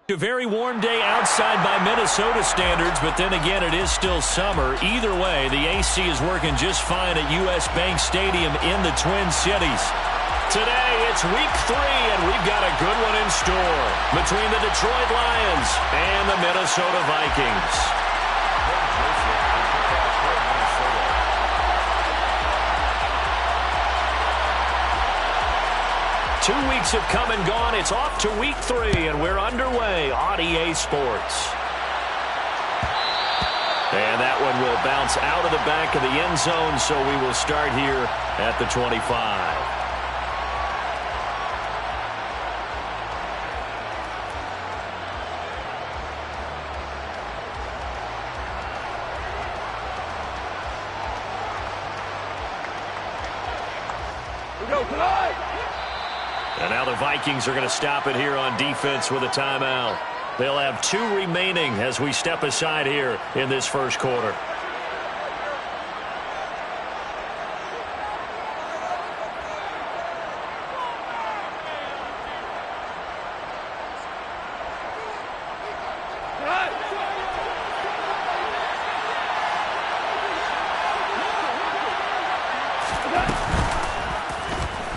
A very warm day outside by Minnesota standards, but then again, it is still summer. Either way, the AC is working just fine at U.S. Bank Stadium in the Twin Cities. Today, it's week 3, and we've got a good one in store between the Detroit Lions and the Minnesota Vikings. 2 weeks have come and gone. It's off to week 3, and we're underway on EA Sports. And that one will bounce out of the back of the end zone, so we will start here at the 25. And now the Vikings are going to stop it here on defense with a timeout. They'll have 2 remaining as we step aside here in this first quarter.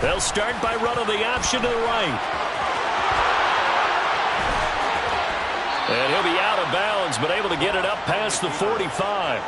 They'll start by running the option to the right. And he'll be out of bounds, but able to get it up past the 45.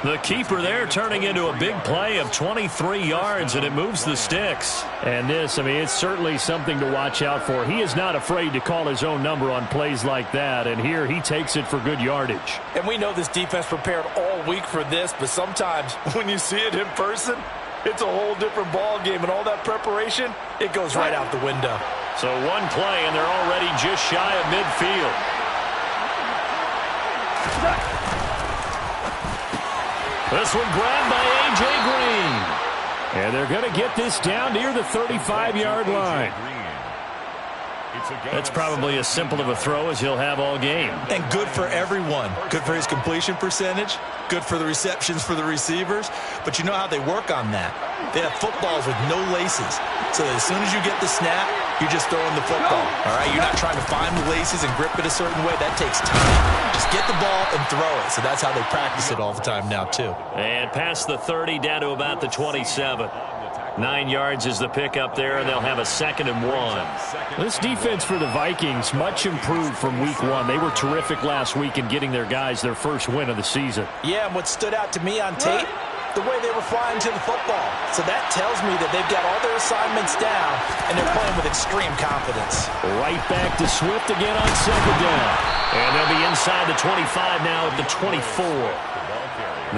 The keeper there turning into a big play of 23 yards, and it moves the sticks. And this, I mean, it's certainly something to watch out for. He is not afraid to call his own number on plays like that, and here he takes it for good yardage. And we know this defense prepared all week for this, but sometimes when you see it in person, it's a whole different ball game, and all that preparation, it goes right out the window. So one play, and they're already just shy of midfield. This one grabbed by A.J. Green. And they're going to get this down near the 35-yard line. That's probably as simple of a throw as he'll have all game. And good for everyone. Good for his completion percentage. Good for the receptions for the receivers. But you know how they work on that. They have footballs with no laces. So that as soon as you get the snap, you're just throwing the football. All right? You're not trying to find the laces and grip it a certain way. That takes time. Just get the ball and throw it. So that's how they practice it all the time now, too. And past the 30 down to about the 27. 9 yards is the pickup there, and they'll have a 2nd and 1. This defense for the Vikings, much improved from week 1. They were terrific last week in getting their guys their first win of the season. Yeah, and what stood out to me on tape, the way they were flying to the football. So that tells me that they've got all their assignments down, and they're playing with extreme confidence. Right back to Swift again on 2nd down. And they'll be inside the 25 now at the 24.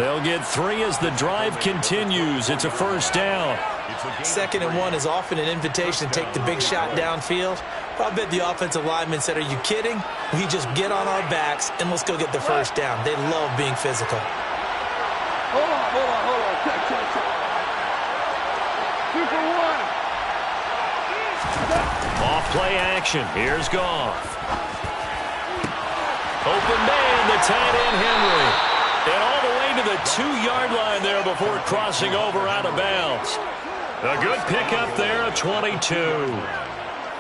They'll get 3 as the drive continues. It's a first down. 2nd and 1 is often an invitation to take the big shot downfield. I bet the offensive linemen said, are you kidding? We just get on our backs and let's go get the first down. They love being physical. Hold on. Check. 2 for 1. Off play action. Here's Goff. Open man, the tight end Henry. And all the way to the 2-yard line there before crossing over out of bounds. A good pickup there, a 22.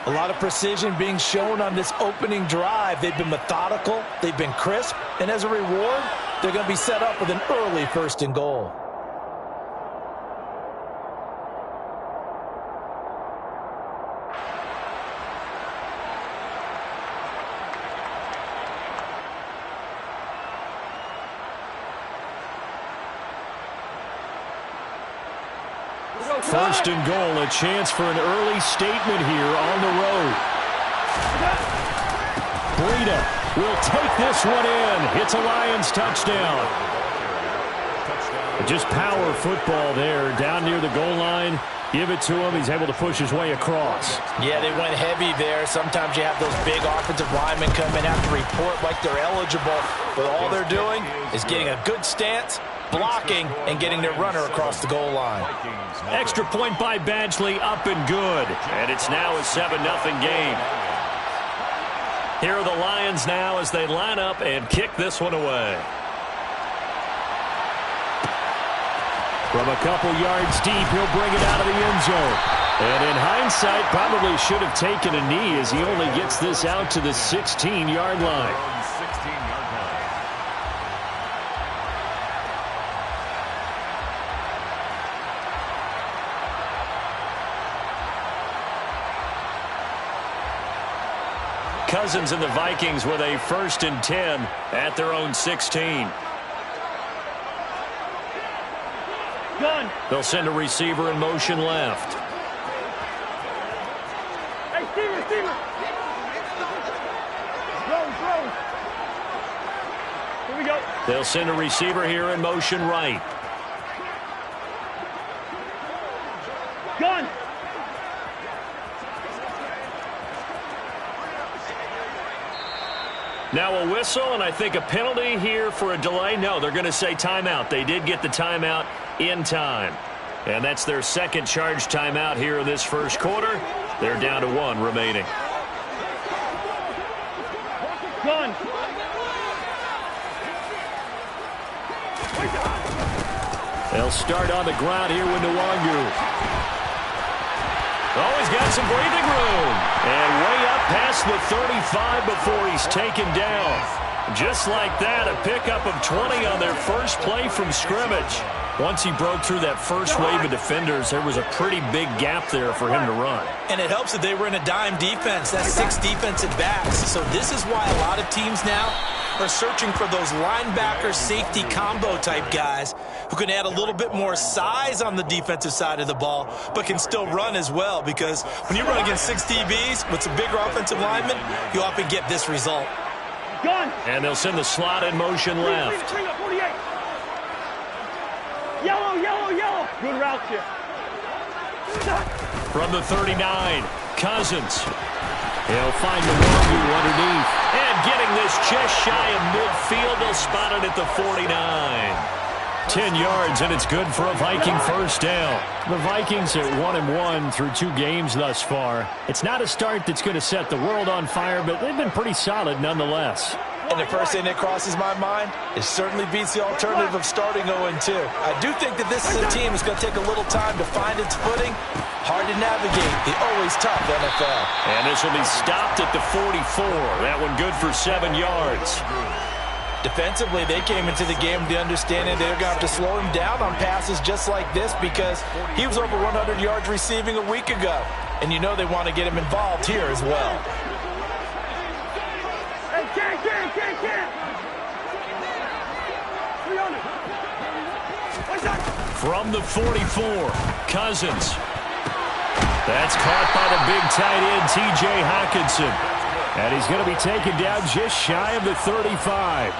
A lot of precision being shown on this opening drive. They've been methodical, they've been crisp, and as a reward, they're going to be set up with an early 1st and goal. First and goal, a chance for an early statement here on the road. Breida will take this one in. It's a Lions touchdown. Just power football there down near the goal line. Give it to him. He's able to push his way across. Yeah, they went heavy there. Sometimes you have those big offensive linemen come in, have to report like they're eligible. But all they're doing is getting a good stance, blocking, and getting their runner across the goal line. Extra point by Badgley, up and good. And it's now a 7-0 game. Here are the Lions now as they line up and kick this one away. From a couple yards deep, he'll bring it out of the end zone. And in hindsight, probably should have taken a knee as he only gets this out to the 16-yard line. Cousins and the Vikings with a 1st and 10 at their own 16. Gun. They'll send a receiver in motion left. Hey, receiver. Throw. Here we go. They'll send a receiver here in motion right. Gun. Now a whistle, and I think a penalty here for a delay. No, they're going to say timeout. They did get the timeout in time. And that's their second charge timeout here in this first quarter. They're down to 1 remaining. Gun. They'll start on the ground here with Nwangu. Oh, he's got some breathing room. And way up past the 35 before he's taken down. Just like that, a pickup of 20 on their first play from scrimmage. Once he broke through that first wave of defenders, there was a pretty big gap there for him to run. And it helps that they were in a dime defense. That's 6 defensive backs. So this is why a lot of teams now are searching for those linebacker safety combo type guys who can add a little bit more size on the defensive side of the ball, but can still run as well, because when you run against 6 DBs with some bigger offensive linemen, you often get this result. Gun. And they'll send the slot in motion left. 48. Yellow. Good route here. From the 39, Cousins. He'll find the Nwangu underneath. And getting this just shy of midfield, they'll spot it at the 49. 10 yards, and it's good for a Viking first down. The Vikings are 1-1 through 2 games thus far. It's not a start that's going to set the world on fire, but they've been pretty solid nonetheless. And the first thing that crosses my mind, it certainly beats the alternative of starting 0-2. I do think that this is a team that's going to take a little time to find its footing. Hard to navigate the always tough NFL. And this will be stopped at the 44. That one good for 7 yards. Defensively, they came into the game with the understanding they're going to have to slow him down on passes just like this, because he was over 100 yards receiving a week ago. And you know they want to get him involved here as well. Hey, can't. From the 44, Cousins. That's caught by the big tight end, T.J. Hockenson. And he's going to be taken down just shy of the 35.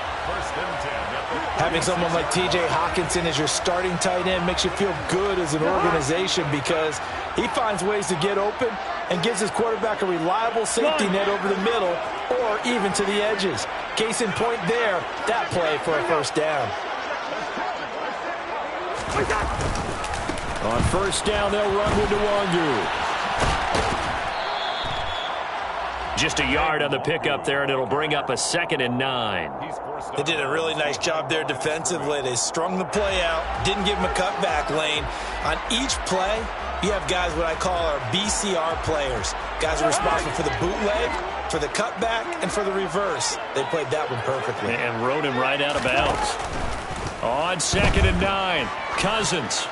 Having someone like T.J. Hockenson as your starting tight end makes you feel good as an organization, because he finds ways to get open and gives his quarterback a reliable safety net over the middle or even to the edges. Case in point there, that play for a first down. On first down, they'll run with Nwangu. Just a yard on the pickup there, and it'll bring up a 2nd and 9. They did a really nice job there defensively. They strung the play out, didn't give him a cutback lane. On each play, you have guys what I call our BCR players. Guys are responsible for the bootleg, for the cutback, and for the reverse. They played that one perfectly. And rode him right out of bounds. On 2nd and 9, Cousins.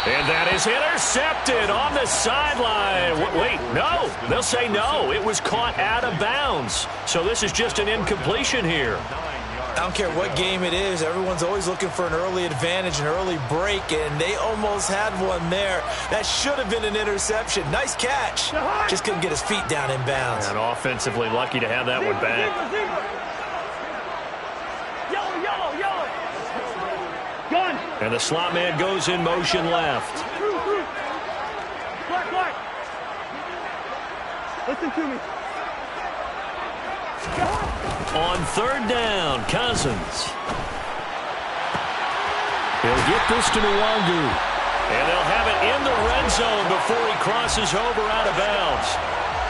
And that is intercepted on the sideline. Wait, no. They'll say no. It was caught out of bounds. So this is just an incompletion here. I don't care what game it is. Everyone's always looking for an early advantage, an early break, and they almost had one there. That should have been an interception. Nice catch. Just couldn't get his feet down in bounds. And offensively lucky to have that one back. Yellow. Gun. And the slot man goes in motion left. Black. Listen to me. On 3rd down, Cousins. He'll get this to Nwangu. And they'll have it in the red zone before he crosses over out of bounds.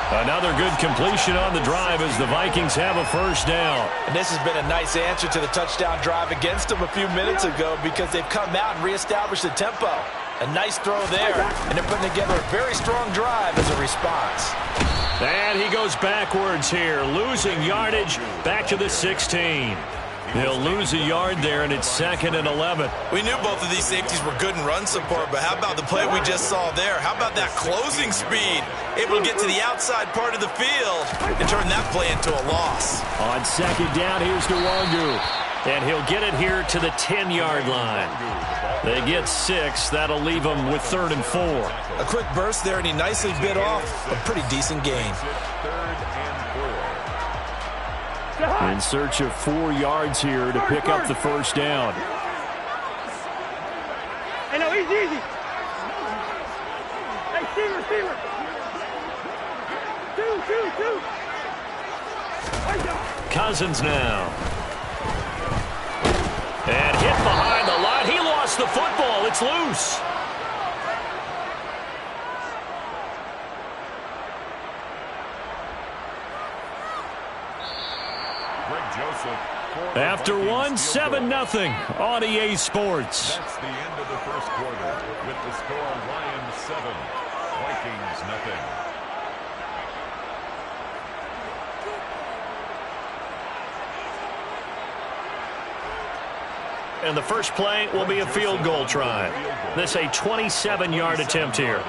Another good completion on the drive as the Vikings have a first down. And this has been a nice answer to the touchdown drive against them a few minutes ago, because they've come out and reestablished the tempo. A nice throw there, and they're putting together a very strong drive as a response. And he goes backwards here, losing yardage back to the 16. They'll lose a yard there, and it's 2nd and 11. We knew both of these safeties were good in run support, but how about the play we just saw there? How about that closing speed? Able to get to the outside part of the field and turn that play into a loss. On 2nd down, here's Nwangu. And he'll get it here to the 10-yard line. They get 6. That'll leave them with 3rd and 4. A quick burst there, and he nicely bit off a pretty decent gain. In search of 4 yards here to pick up the first down. Hey, no, easy. Hey, receiver. 2. Cousins now. And hit behind the line. He lost the football. It's loose. After one, 7-0 on EA Sports. That's the end of the first quarter with the score Lions 7, Vikings 0. And the first play will be a field goal try. This a 27-yard attempt here.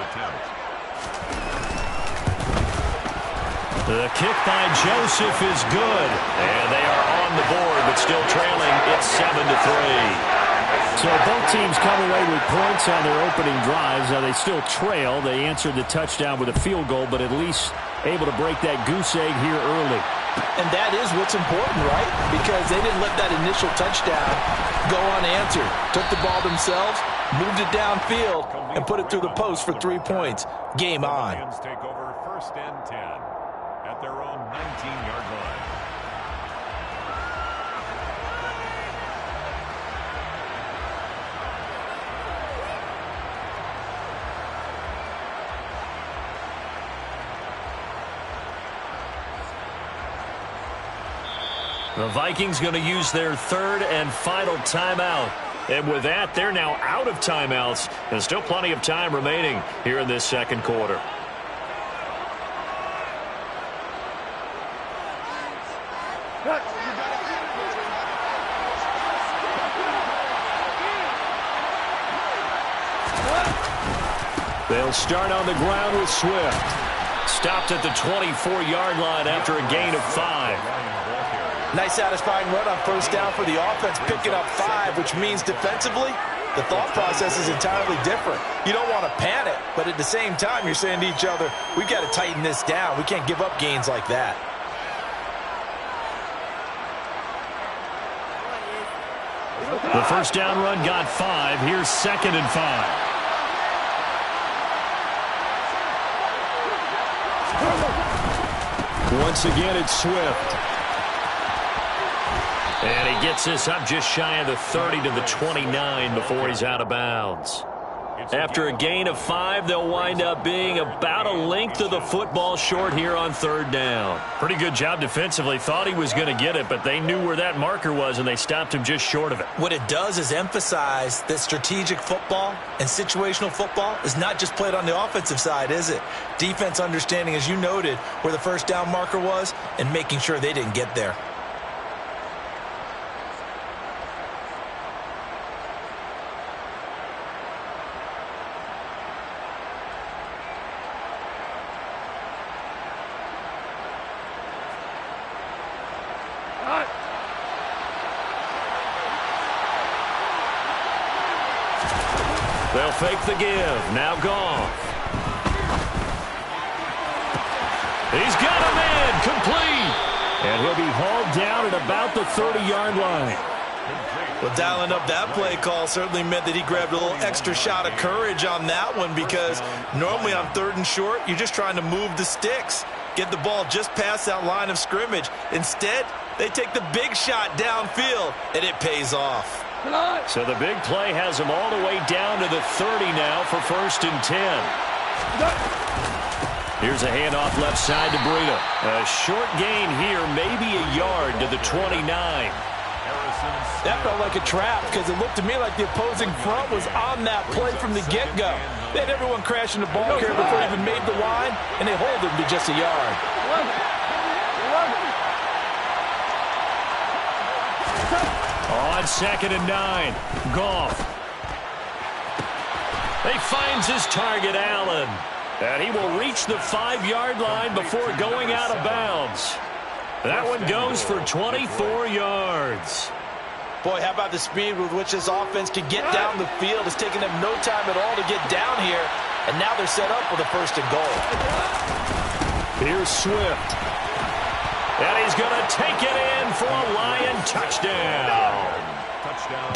The kick by Joseph is good. And they are on the board, but still trailing. It's 7-3. So both teams come away with points on their opening drives. Now they still trail. They answered the touchdown with a field goal, but at least able to break that goose egg here early. And that is what's important, right? Because they didn't let that initial touchdown go unanswered. Took the ball themselves, moved it downfield, and put it through the post for 3 points. Game on. Lions take over 1st and 10 at their own 19-yard line. The Vikings going to use their 3rd and final timeout. And with that, they're now out of timeouts. There's still plenty of time remaining here in this 2nd quarter. They'll start on the ground with Swift. Stopped at the 24-yard line after a gain of 5. Nice satisfying run on 1st down for the offense, picking up 5, which means defensively, the thought process is entirely different. You don't want to panic, but at the same time, you're saying to each other, we've got to tighten this down. We can't give up gains like that. The 1st down run got 5. Here's 2nd and 5. Once again, it's Swift. And he gets this up just shy of the 30 to the 29 before he's out of bounds. After a gain of 5, they'll wind up being about a length of the football short here on 3rd down. Pretty good job defensively. Thought he was going to get it, but they knew where that marker was, and they stopped him just short of it. What it does is emphasize that strategic football and situational football is not just played on the offensive side, is it? Defense understanding, as you noted, where the 1st down marker was and making sure they didn't get there. They'll fake the give. Now Goff. He's got a man complete. And he'll be hauled down at about the 30-yard line. Well, dialing up that play call certainly meant that he grabbed a little extra shot of courage on that one, because normally on 3rd and short, you're just trying to move the sticks, get the ball just past that line of scrimmage. Instead, they take the big shot downfield, and it pays off. So the big play has him all the way down to the 30 now for 1st and 10. Here's a handoff left side to Breida. A short gain here, maybe a yard to the 29. That felt like a trap because it looked to me like the opposing front was on that play from the get-go. They had everyone crashing the ball carrier before he even made the line, and they hold him to just a yard. On 2nd and 9, Goff. He finds his target, Allen. And he will reach the 5-yard line before going out of bounds. That one goes for 24 yards. Boy, how about the speed with which this offense can get down the field? It's taken them no time at all to get down here, and now they're set up with a 1st and goal. Here's Swift. And he's going to take it in for a Lion touchdown.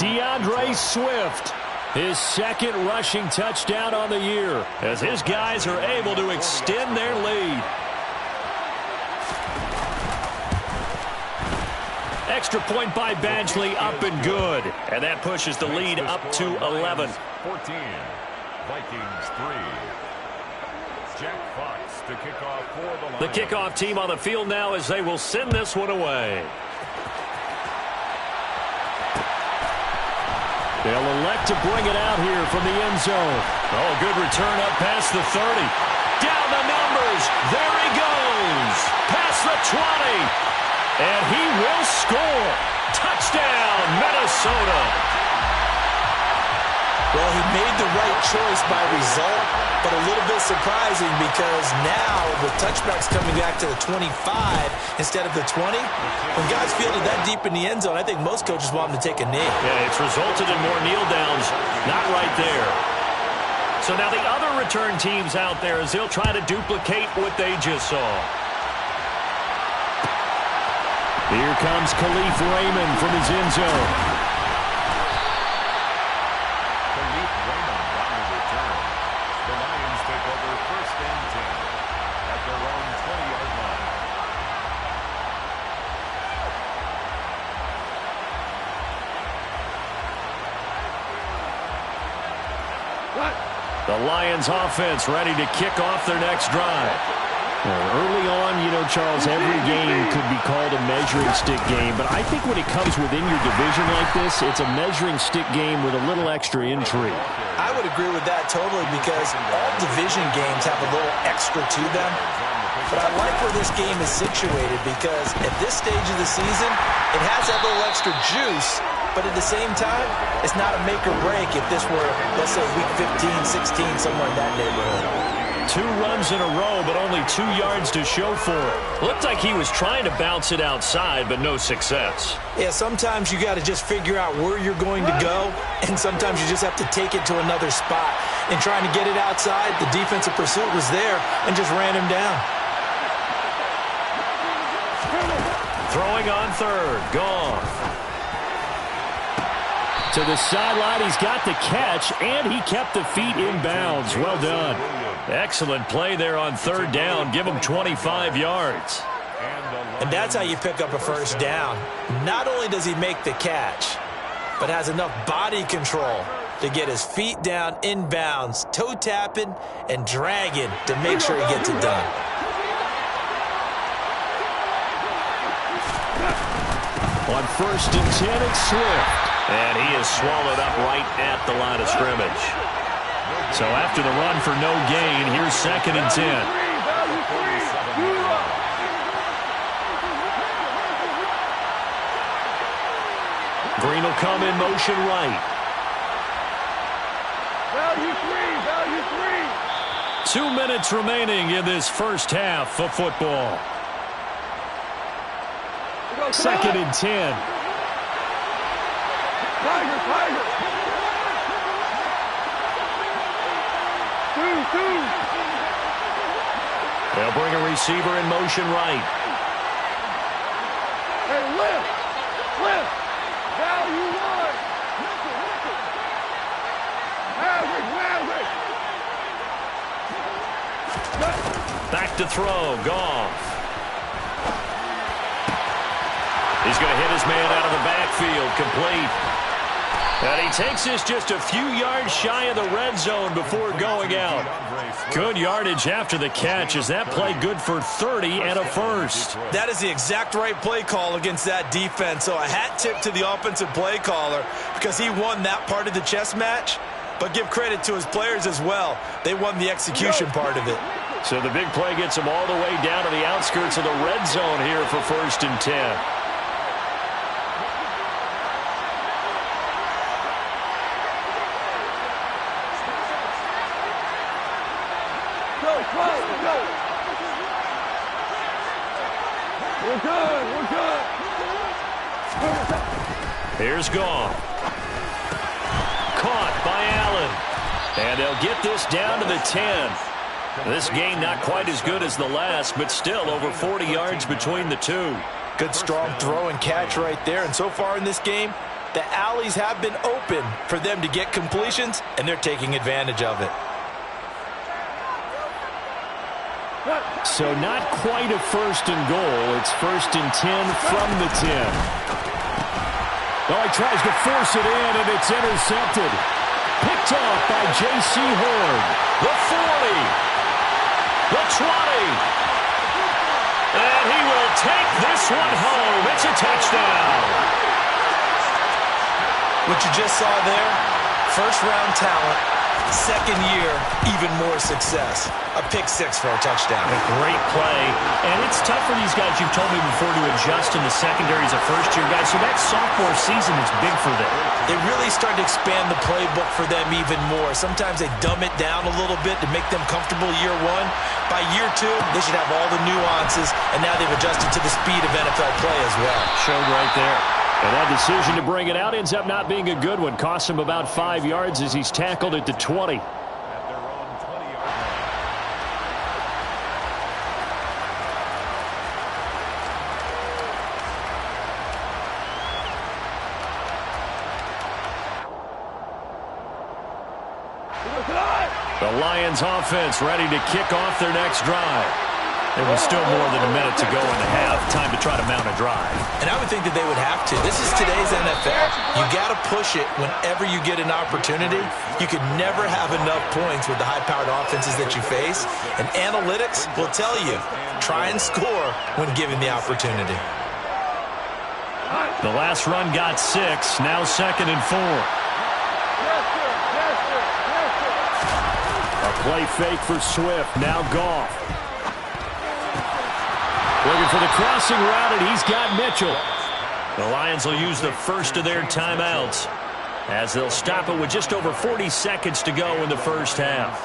DeAndre Swift, his 2nd rushing touchdown on the year, as his guys are able to extend their lead. Extra point by Badgley, up and good. And that pushes the lead up to 11. 14. Vikings 3. Jack Fox to kick off for the Lions. The kickoff team on the field now as they will send this one away. They'll elect to bring it out here from the end zone. Oh, good return up past the 30. Down the numbers. There he goes. Past the 20. And he will score. Touchdown, Minnesota. Well, he made the right choice by result, but a little bit surprising because now with touchbacks coming back to the 25 instead of the 20, when guys fielded that deep in the end zone, I think most coaches want them to take a knee. Yeah, it's resulted in more kneel downs. Not right there. So now the other return teams out there as they'll try to duplicate what they just saw. Here comes Khalif Raymond from his end zone. Khalif Raymond on the return. The Lions take over 1st and 10 at their own 20-yard line. The Lions offense ready to kick off their next drive. Well, early on, you know, Charles, every game could be called a measuring stick game, but I think when it comes within your division like this, it's a measuring stick game with a little extra intrigue. I would agree with that totally because all division games have a little extra to them. But I like where this game is situated because at this stage of the season, it has that little extra juice, but at the same time, it's not a make or break if this were, let's say, week 15, 16, somewhere in that neighborhood. 2 runs in a row, but only 2 yards to show for it. Looked like he was trying to bounce it outside, but no success. Yeah, sometimes you got to just figure out where you're going to go, and sometimes you just have to take it to another spot. And trying to get it outside, the defensive pursuit was there and just ran him down. Throwing on 3rd, Goff. To the sideline, he's got the catch, and he kept the feet in bounds. Well done. Excellent play there on 3rd down. Give him 25 yards. And that's how you pick up a 1st down. Not only does he make the catch, but has enough body control to get his feet down in bounds, toe tapping and dragging to make sure he gets it done. On 1st and 10, it's Swift. And he is swallowed up right at the line of scrimmage. So after the run for no gain, here's 2nd and 10. Green will come in motion right. Value 3. 2 minutes remaining in this first half of football. 2nd and 10. Tiger. 2. They'll bring a receiver in motion right. Hey, lift. Value 1. Maverick. Back to throw, Goff. He's going to hit his man out of the backfield, complete. And he takes this just a few yards shy of the red zone before going out. Good yardage after the catch as that play good for 30 and a first. That is the exact right play call against that defense. So a hat tip to the offensive play caller because he won that part of the chess match. But give credit to his players as well. They won the execution part of it. So the big play gets him all the way down to the outskirts of the red zone here for 1st and 10. We're good. We're good. Here's Goff. Caught by Allen. And they'll get this down to the 10. This game not quite as good as the last, but still over 40 yards between the two. Good strong throw and catch right there. And so far in this game, the alleys have been open for them to get completions, and they're taking advantage of it. So not quite a 1st and goal. It's 1st and 10 from the 10. Oh, he tries to force it in, and it's intercepted. Picked off by J.C. Horn. The 40. The 20. And he will take this one home. It's a touchdown. What you just saw there, first-round talent, second year, even more success. A pick six for a touchdown. A great play. And it's tough for these guys, you've told me before, to adjust in the secondary as a first-year guy. So that sophomore season is big for them. They really start to expand the playbook for them even more. Sometimes they dumb it down a little bit to make them comfortable year one. By year two, they should have all the nuances, and now they've adjusted to the speed of NFL play as well. Showed right there. And that decision to bring it out ends up not being a good one. Costs him about 5 yards as he's tackled at the 20. At their own 20-yard line. The Lions offense ready to kick off their next drive. There was still more than a minute to go in the half. Time to try to mount a drive. And I would think that they would have to. This is today's NFL. You got to push it whenever you get an opportunity. You could never have enough points with the high-powered offenses that you face. And analytics will tell you, try and score when given the opportunity. The last run got 6. Now 2nd and 4. A play fake for Swift. Now Goff. Looking for the crossing route, and he's got Mitchell. The Lions will use the first of their timeouts as they'll stop it with just over 40 seconds to go in the first half.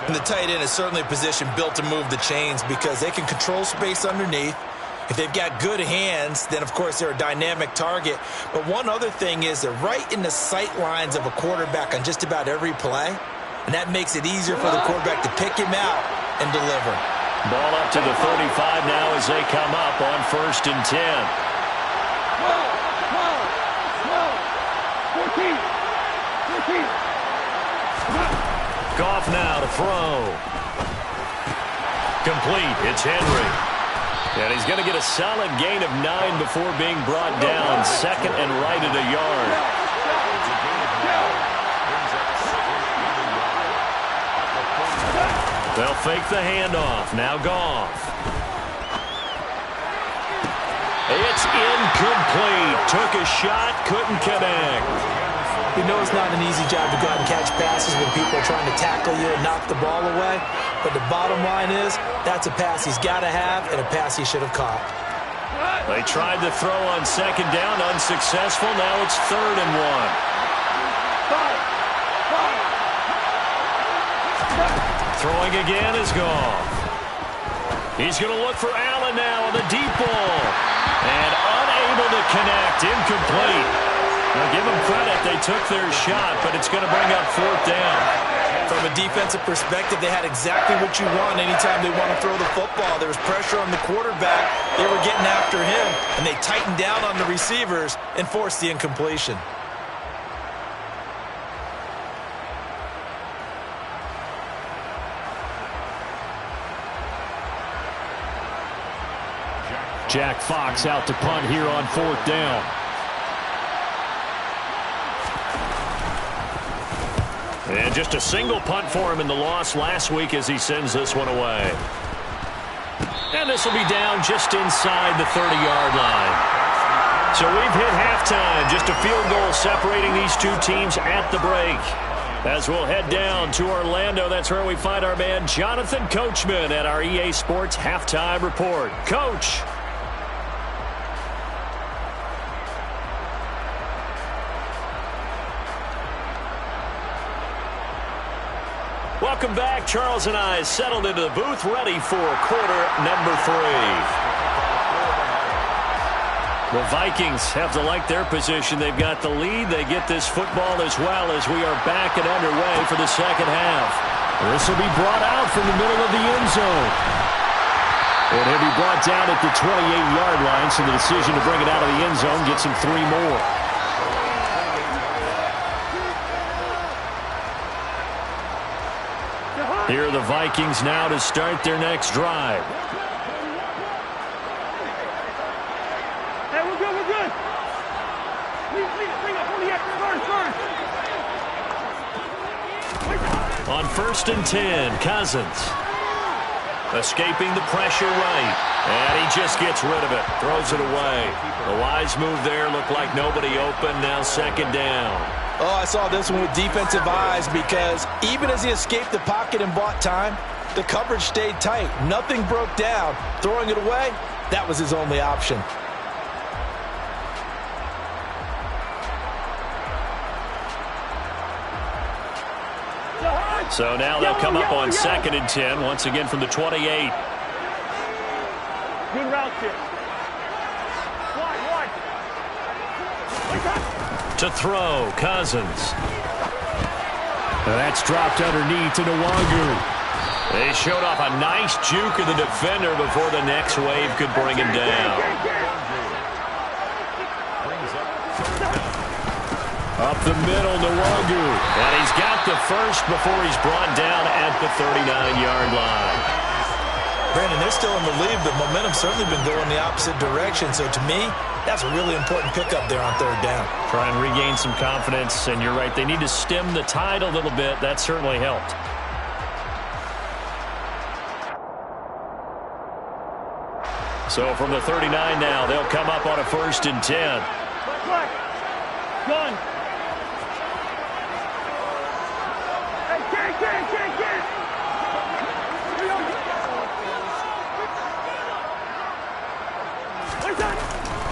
And the tight end is certainly a position built to move the chains because they can control space underneath. If they've got good hands, then, of course, they're a dynamic target. But one other thing is they're right in the sight lines of a quarterback on just about every play, and that makes it easier for the quarterback to pick him out and deliver. Ball up to the 35 now as they come up on 1st and 10. 14. Goff now to throw. Complete. It's Henry. And he's going to get a solid gain of 9 before being brought down. 2nd and right at a yard. They'll fake the handoff. Now Goff. It's incomplete. Took a shot, couldn't connect. We know it's not an easy job to go out and catch passes when people are trying to tackle you and knock the ball away. But the bottom line is, that's a pass he's got to have and a pass he should have caught. They tried to throw on 2nd down, unsuccessful. Now it's 3rd and 1. Throwing again is Goff. He's going to look for Allen now on the deep ball. And unable to connect. Incomplete. Now give them credit. They took their shot, but it's going to bring up 4th down. From a defensive perspective, they had exactly what you want anytime they want to throw the football. There was pressure on the quarterback. They were getting after him, and they tightened down on the receivers and forced the incompletion. Jack Fox out to punt here on 4th down. And just a single punt for him in the loss last week as he sends this one away. And this will be down just inside the 30-yard line. So we've hit halftime. Just a field goal separating these two teams at the break. As we'll head down to Orlando, that's where we find our man Jonathan Coachman at our EA Sports Halftime Report. Coach. Welcome back. Charles and I settled into the booth, ready for quarter number 3. The Vikings have to like their position. They've got the lead. They get this football as well as we are back and underway for the second half. This will be brought out from the middle of the end zone. And he'll be brought down at the 28-yard line, so the decision to bring it out of the end zone gets him 3 more. Here are the Vikings now to start their next drive. Hey, we're good, we're good. Bring up on the first. On 1st and 10, Cousins. Escaping the pressure right. And he just gets rid of it. Throws it away. The wise move there. Looked like nobody open. Now 2nd down. Oh, I saw this one with defensive eyes because even as he escaped the pocket and bought time, the coverage stayed tight. Nothing broke down. Throwing it away, that was his only option. So now they'll come up on 2nd and 10, once again from the 28. Good route here. Wide. To throw, Cousins. And that's dropped underneath to Nwangu. They showed off a nice juke of the defender before the next wave could bring him down. Up the middle, Nwangu. And he's got the first before he's brought down at the 39-yard line. Brandon, they're still in the lead, but momentum's certainly been going the opposite direction. So to me, that's a really important pickup there on 3rd down. Try and regain some confidence, and you're right. They need to stem the tide a little bit. That certainly helped. So from the 39 now, they'll come up on a 1st and 10. Gun. Hey, get.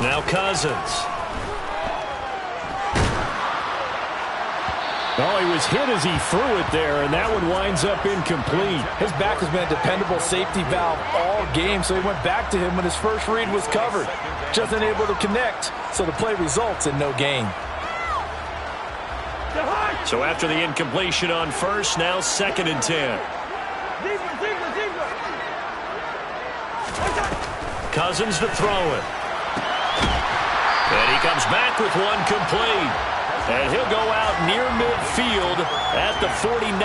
Now Cousins. Oh, he was hit as he threw it there, and that one winds up incomplete. His back has been a dependable safety valve all game, so he went back to him when his first read was covered. Just unable to connect, so the play results in no gain. So after the incompletion on 1st, now 2nd and 10. Cousins to throw it. And he comes back with one complete. And he'll go out near midfield at the 49.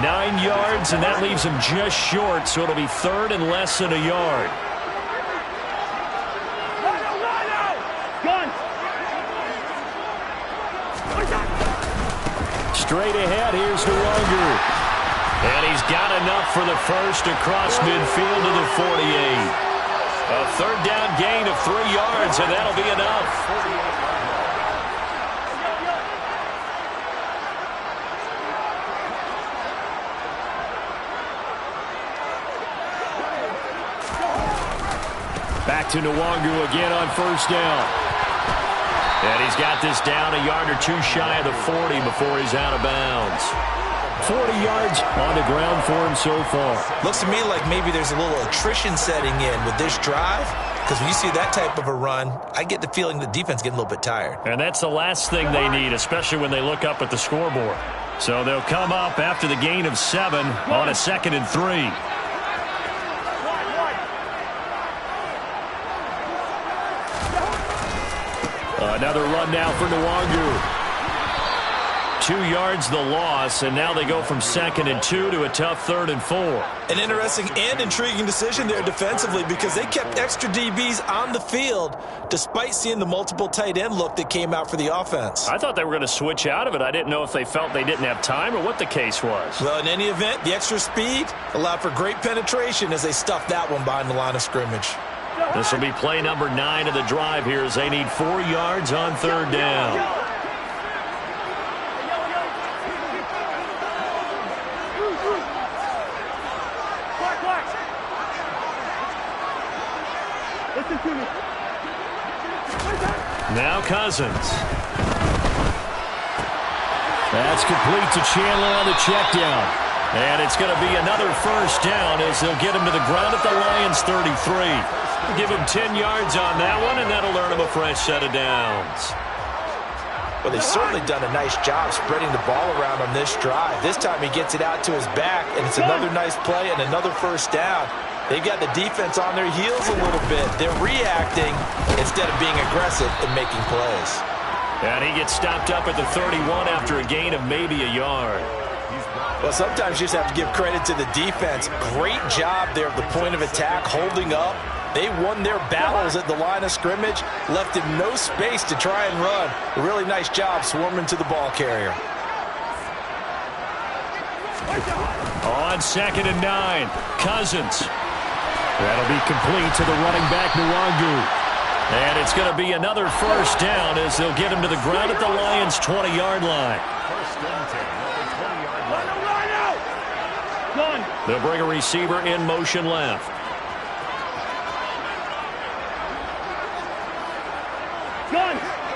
9 yards, and that leaves him just short, so it'll be 3rd and less than a yard. Straight ahead, here's Nwangu. And he's got enough for the first across midfield to the 48. A 3rd down gain of 3 yards, and that'll be enough. Back to Nwangu again on 1st down. And he's got this down a yard or 2 shy of the 40 before he's out of bounds. 40 yards on the ground for him so far. Looks to me like maybe there's a little attrition setting in with this drive, because when you see that type of a run, I get the feeling the defense getting a little bit tired. And that's the last thing they need, especially when they look up at the scoreboard. So they'll come up after the gain of 7 on a 2nd and 3. Another run now for Nwangu. 2 yards the loss, and now they go from 2nd and 2 to a tough 3rd and 4. An interesting and intriguing decision there defensively because they kept extra DBs on the field despite seeing the multiple tight end look that came out for the offense. I thought they were going to switch out of it. I didn't know if they felt they didn't have time or what the case was. Well, in any event, the extra speed allowed for great penetration as they stuffed that one behind the line of scrimmage. This will be play number 9 of the drive here as they need 4 yards on 3rd down. Now Cousins. That's complete to Chandler on the check down. And it's going to be another 1st down as they'll get him to the ground at the Lions 33. Give him 10 yards on that one, and that'll earn him a fresh set of downs. Well, they've certainly done a nice job spreading the ball around on this drive. This time he gets it out to his back, and it's another nice play and another 1st down. They've got the defense on their heels a little bit. They're reacting instead of being aggressive and making plays. And he gets stopped up at the 31 after a gain of maybe a yard. Well, sometimes you just have to give credit to the defense. Great job there at the point of attack, holding up. They won their battles at the line of scrimmage, left him no space to try and run. A really nice job swarming to the ball carrier. On 2nd and 9, Cousins. That'll be complete to the running back, Nwangu. And it's going to be another 1st down as they'll get him to the ground at the Lions' 20-yard line. 1st and 10 at the 20-yard line. They'll bring a receiver in motion left.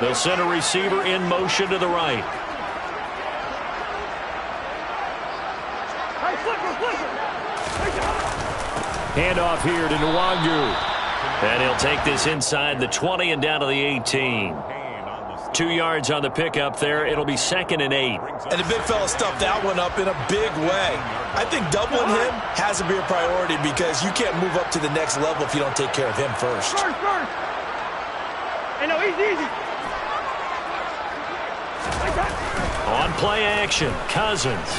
They'll send a receiver in motion to the right. Handoff here to Nwangu. And he'll take this inside the 20 and down to the 18. 2 yards on the pickup there. It'll be 2nd and 8. And the big fella stuffed that one up in a big way. I think doubling him has to be a priority because you can't move up to the next level if you don't take care of him first. Hey, no, easy. On play action, Cousins.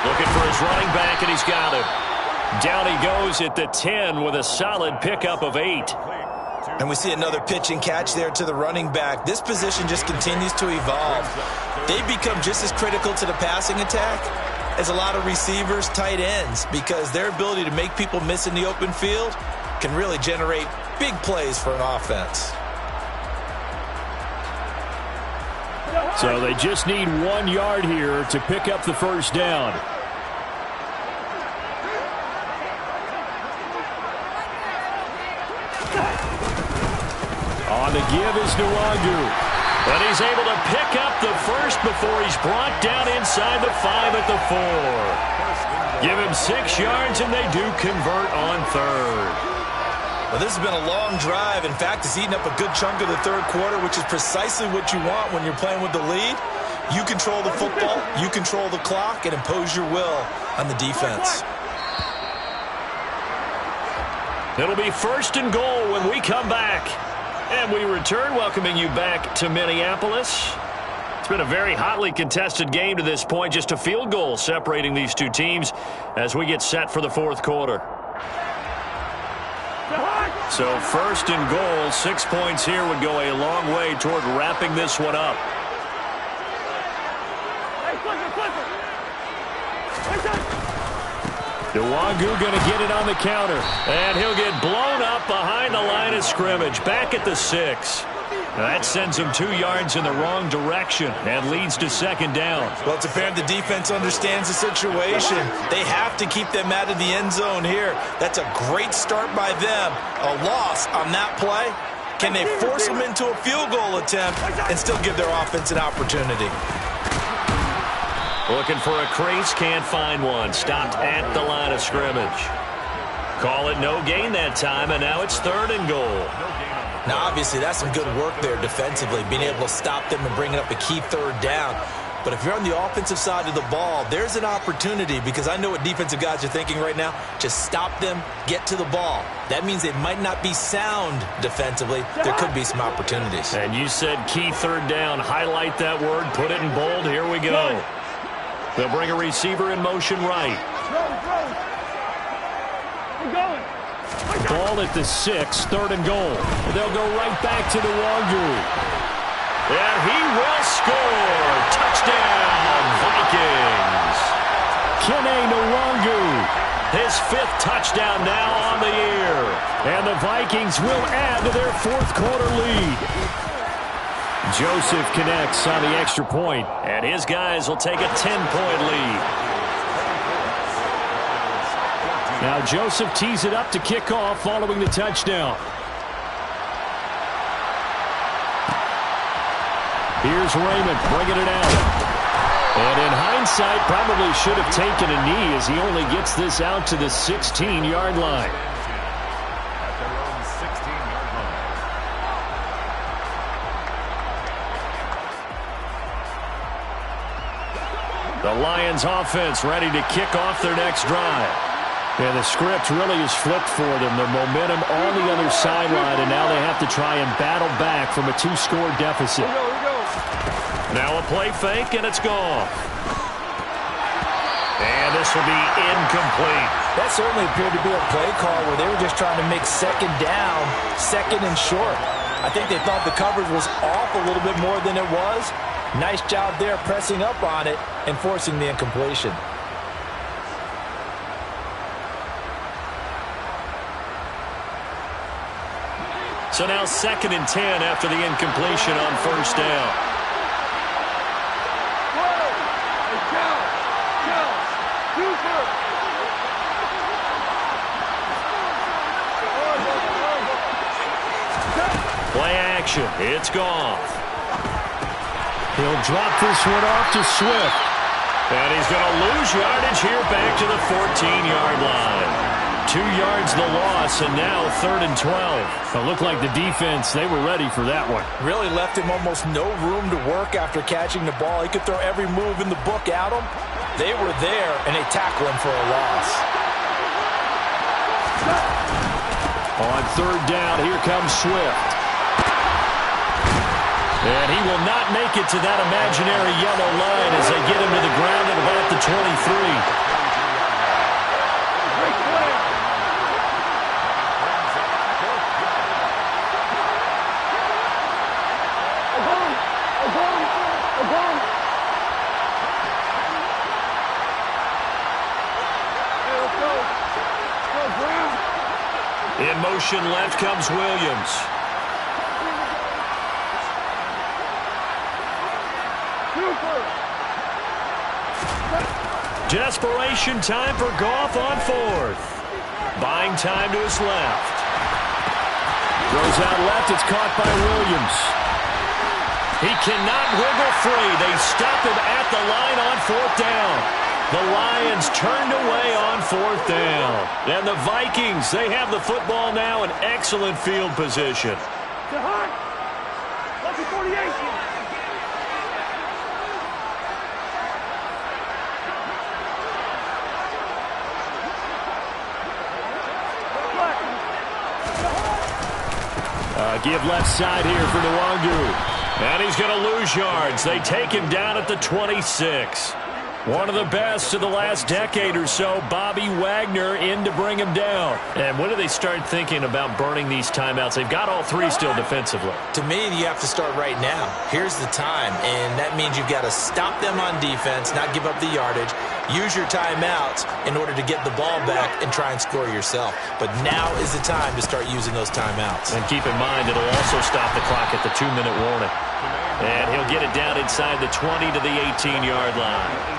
Looking for his running back, and he's got him. Down he goes at the 10 with a solid pickup of 8. And we see another pitch and catch there to the running back. This position just continues to evolve. They become just as critical to the passing attack as a lot of receivers, tight ends, because their ability to make people miss in the open field can really generate big plays for an offense. So they just need 1 yard here to pick up the 1st down. On the give is Nwangu. But he's able to pick up the 1st before he's brought down inside the 5 at the 4. Give him 6 yards, and they do convert on 3rd. Well, this has been a long drive. In fact, it's eaten up a good chunk of the 3rd quarter, which is precisely what you want when you're playing with the lead. You control the football, you control the clock, and impose your will on the defense. It'll be 1st and goal when we come back. And we return, welcoming you back to Minneapolis. It's been a very hotly contested game to this point. Just a field goal separating these two teams as we get set for the 4th quarter. So 1st and goal, 6 points here would go a long way toward wrapping this one up. Nwangu going to get it on the counter. And he'll get blown up behind the line of scrimmage. Back at the 6. That sends him 2 yards in the wrong direction and leads to 2nd down. Well, it's apparent the defense understands the situation. They have to keep them out of the end zone here. That's a great start by them. A loss on that play. Can they force them into a field goal attempt and still give their offense an opportunity? Looking for a crease, can't find one. Stopped at the line of scrimmage. Call it no gain that time, and now it's 3rd and goal. Now, obviously, that's some good work there defensively, being able to stop them and bringing up a key 3rd down. But if you're on the offensive side of the ball, there's an opportunity, because I know what defensive guys are thinking right now. Just stop them, get to the ball. That means they might not be sound defensively. There could be some opportunities. And you said key third down. Highlight that word. Put it in bold. Here we go. They'll bring a receiver in motion right. Ball at the 6, 3rd and goal. They'll go right back to the Wangu. And he will score. Touchdown, Vikings. Kene Nwangu, his 5th touchdown now on the year. And the Vikings will add to their 4th quarter lead. Joseph connects on the extra point, and his guys will take a 10-point lead. Now Joseph tees it up to kick off following the touchdown. Here's Raymond bringing it out. And in hindsight, probably should have taken a knee as he only gets this out to the 16-yard line. At their own 16-yard line. The Lions offense ready to kick off their next drive. And the script really is flipped for them. The momentum on the other sideline, and now they have to try and battle back from a 2-score deficit. Now a play fake, and it's gone. And this will be incomplete. That certainly appeared to be a play call where they were just trying to make 2nd down, 2nd and short. I think they thought the coverage was off a little bit more than it was. Nice job there pressing up on it and forcing the incompletion. So now 2nd and 10 after the incompletion on 1st down. Play action. It's gone. He'll drop this one off to Swift. And he's going to lose yardage here back to the 14-yard line. 2 yards the loss, and now 3rd and 12. It looked like the defense, they were ready for that one. Really left him almost no room to work after catching the ball. He could throw every move in the book at him. They were there, and they tackle him for a loss. On 3rd down, here comes Swift. And he will not make it to that imaginary yellow line as they get him to the ground at about the 23. In motion left comes Williams. Desperation time for Goff on 4th. Buying time to his left. Throws out left. It's caught by Williams. He cannot wiggle free. They stop him at the line on 4th down. The Lions turned away on 4th down. And the Vikings, they have the football now in excellent field position. Lucky 48. Give left side here for Nwangu. And he's going to lose yards. They take him down at the 26. One of the best of the last decade or so, Bobby Wagner in to bring him down. And when do they start thinking about burning these timeouts? They've got all 3 still defensively. To me, you have to start right now. Here's the time, and that means you've got to stop them on defense, not give up the yardage, use your timeouts in order to get the ball back and try and score yourself. But now is the time to start using those timeouts. And keep in mind, it'll also stop the clock at the 2-minute warning. And he'll get it down inside the 20 to the 18-yard line.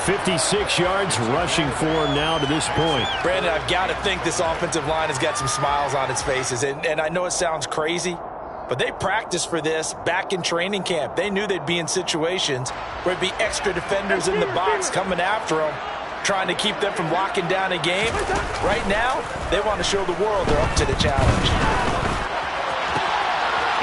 56 yards rushing for him now to this point. Brandon, I've got to think this offensive line has got some smiles on its faces. And I know it sounds crazy, but they practiced for this back in training camp. They knew they'd be in situations where it'd be extra defenders in the box coming after them, trying to keep them from locking down a game. Right now, they want to show the world they're up to the challenge.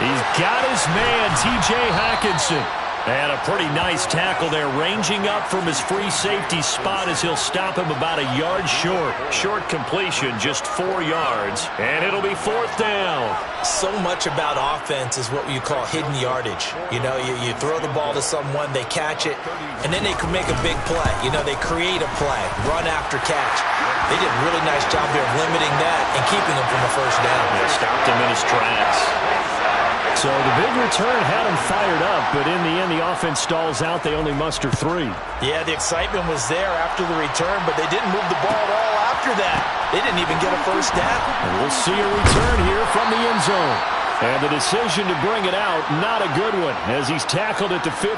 He's got his man, T.J. Hockenson. And a pretty nice tackle there, ranging up from his free safety spot as he'll stop him about a yard short. Short completion, just 4 yards, and it'll be 4th down. So much about offense is what you call hidden yardage. You know, you throw the ball to someone, they catch it, and then they can make a big play. You know, they create a play, run after catch. They did a really nice job there of limiting that and keeping him from a first down. They stopped him in his tracks. So the big return had him fired up, but in the end, the offense stalls out. They only muster 3. Yeah, the excitement was there after the return, but they didn't move the ball at all after that. They didn't even get a first down. And we'll see a return here from the end zone. And the decision to bring it out, not a good one, as he's tackled at the 15.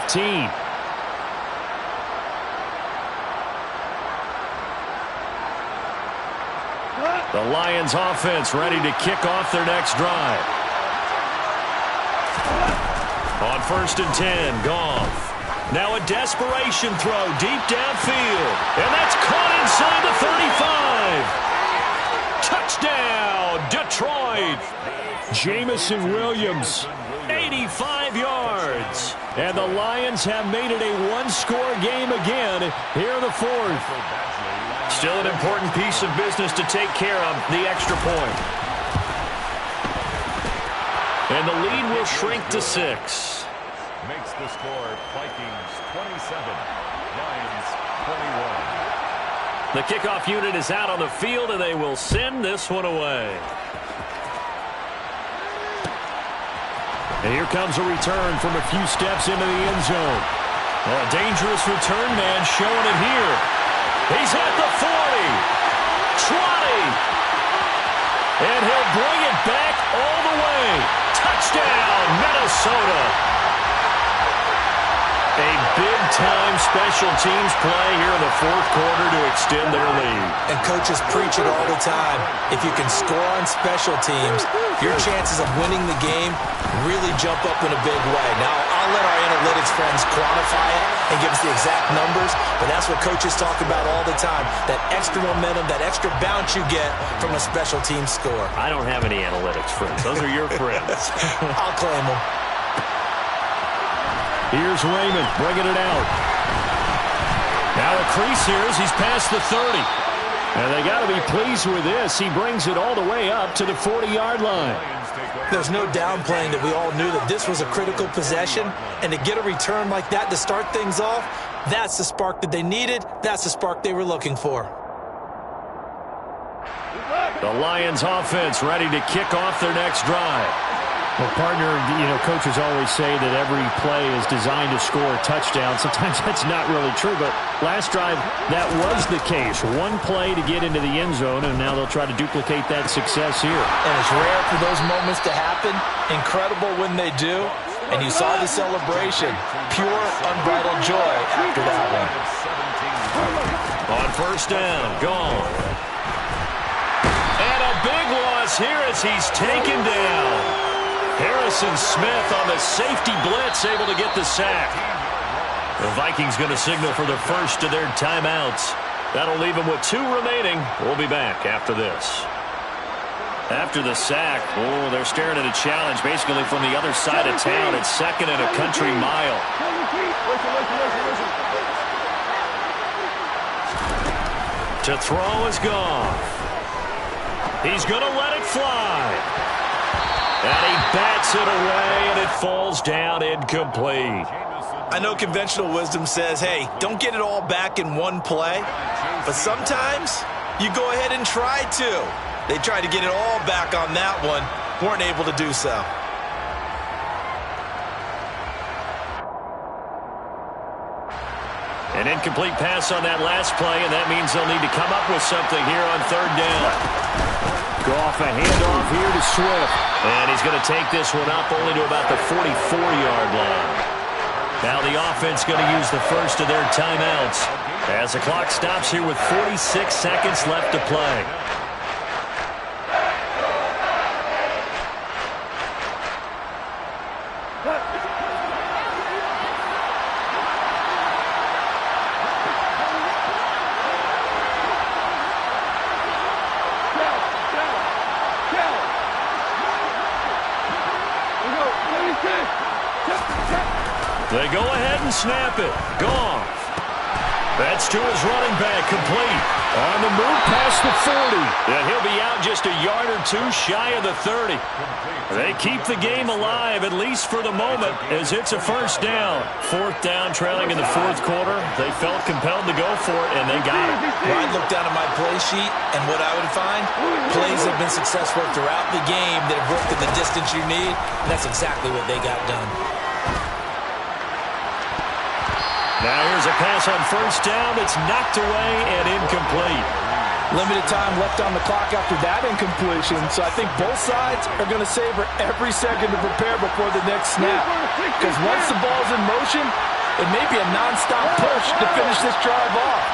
The Lions offense ready to kick off their next drive. On 1st and 10, Goff. Now a desperation throw deep downfield. And that's caught inside the 35. Touchdown, Detroit. Jamison Williams, 85 yards. And the Lions have made it a one-score game again here in the 4th. Still an important piece of business to take care of, the extra point. And the lead will shrink to 6. Makes the score Vikings 27, Lions 21. The kickoff unit is out on the field, and they will send this one away. And here comes a return from a few steps into the end zone. A dangerous return man showing it here. He's at the 40, 20, and he'll bring it back all the way. Touchdown, Minnesota. A big-time special teams play here in the 4th quarter to extend their lead. And coaches preach it all the time. If you can score on special teams, your chances of winning the game really jump up in a big way. Now, I'll let our analytics friends quantify it and give us the exact numbers, but that's what coaches talk about all the time, that extra momentum, that extra bounce you get from a special team score. I don't have any analytics friends. Those are your friends. I'll claim them. Here's Raymond bringing it out. Now a crease here as he's past the 30. And they got to be pleased with this. He brings it all the way up to the 40-yard line. There's no downplaying that we all knew that this was a critical possession. And to get a return like that to start things off, that's the spark that they needed. That's the spark they were looking for. The Lions offense ready to kick off their next drive. Well, partner, you know, coaches always say that every play is designed to score a touchdown. Sometimes that's not really true, but last drive, that was the case. One play to get into the end zone, and now they'll try to duplicate that success here. And it's rare for those moments to happen. Incredible when they do. And you saw the celebration. Pure, unbridled joy after that one. On 1st down, gone. And a big loss here as he's taken down. Harrison Smith on the safety blitz, able to get the sack. The Vikings going to signal for the first of their timeouts. That'll leave them with 2 remaining. We'll be back after this. After the sack, they're staring at a challenge basically from the other side of town. It's 2nd and a country mile. To throw is gone. He's going to let it fly. And he bats it away, and it falls down incomplete. I know conventional wisdom says, hey, don't get it all back in one play. But sometimes you go ahead and try to. They tried to get it all back on that one. Weren't able to do so. An incomplete pass on that last play, and that means they'll need to come up with something here on 3rd down. Goff a handoff here to Swift. And he's going to take this one up only to about the 44-yard line. Now the offense going to use the first of their timeouts as the clock stops here with 46 seconds left to play. They go ahead. didn't snap it. Goff. That's to his running back, complete. On the move past the 40. And he'll be out just a yard or two shy of the 30. They keep the game alive, at least for the moment, as it's a first down. Fourth down, trailing in the fourth quarter. They felt compelled to go for it, and they got it. Well, I'd look down at my play sheet, and what I would find, plays have been successful throughout the game that have worked in the distance you need, and that's exactly what they got done. Now here's a pass on first down that's knocked away and incomplete. Limited time left on the clock after that incompletion, so I think both sides are going to savor every second to prepare before the next snap. Because once the ball's in motion, it may be a nonstop push to finish this drive off.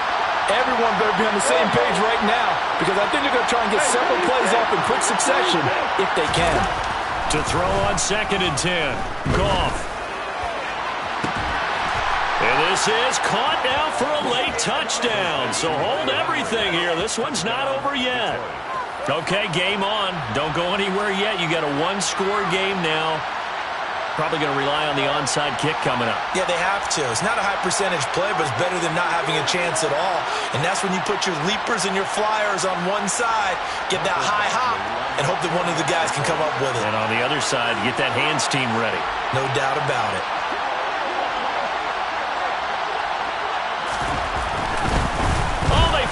Everyone better be on the same page right now, because I think they're going to try and get several plays off in quick succession if they can. To throw on 2nd and 10. Goff. And this is caught now for a late touchdown. So hold everything here. This one's not over yet. Okay, game on. Don't go anywhere yet. You got a one-score game now. Probably going to rely on the onside kick coming up. Yeah, they have to. It's not a high percentage play, but it's better than not having a chance at all. And that's when you put your leapers and your flyers on one side, get that high hop, and hope that one of the guys can come up with it. And on the other side, get that hands team ready. No doubt about it.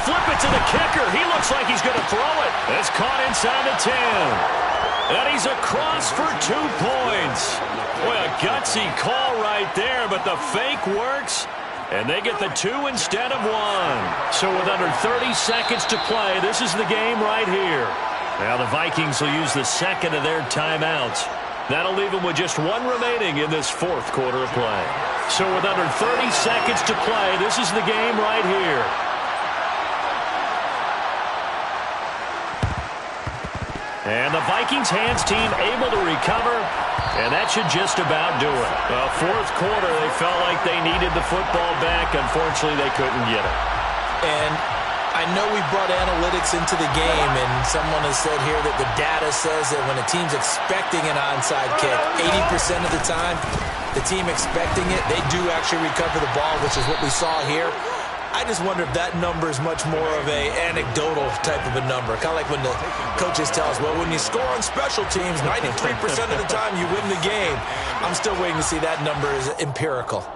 Flip it to the kicker. He looks like he's going to throw it. It's caught inside the 10. And he's across for 2 points. Boy, a gutsy call right there, but the fake works. And they get the 2 instead of 1. So with under 30 seconds to play, this is the game right here. Now the Vikings will use the second of their timeouts. That'll leave them with just 1 remaining in this fourth quarter of play. So with under 30 seconds to play, this is the game right here. And the Vikings hands team able to recover, and that should just about do it. Fourth quarter, they felt like they needed the football back. Unfortunately, they couldn't get it. And I know we brought analytics into the game, and someone has said here that the data says that when a team's expecting an onside kick, 80% of the time, the team expecting it, they do actually recover the ball, which is what we saw here. I just wonder if that number is much more of a anecdotal type of a number. Kind of like when the coaches tell us, well, when you score on special teams, 93% of the time you win the game. I'm still waiting to see that number is empirical.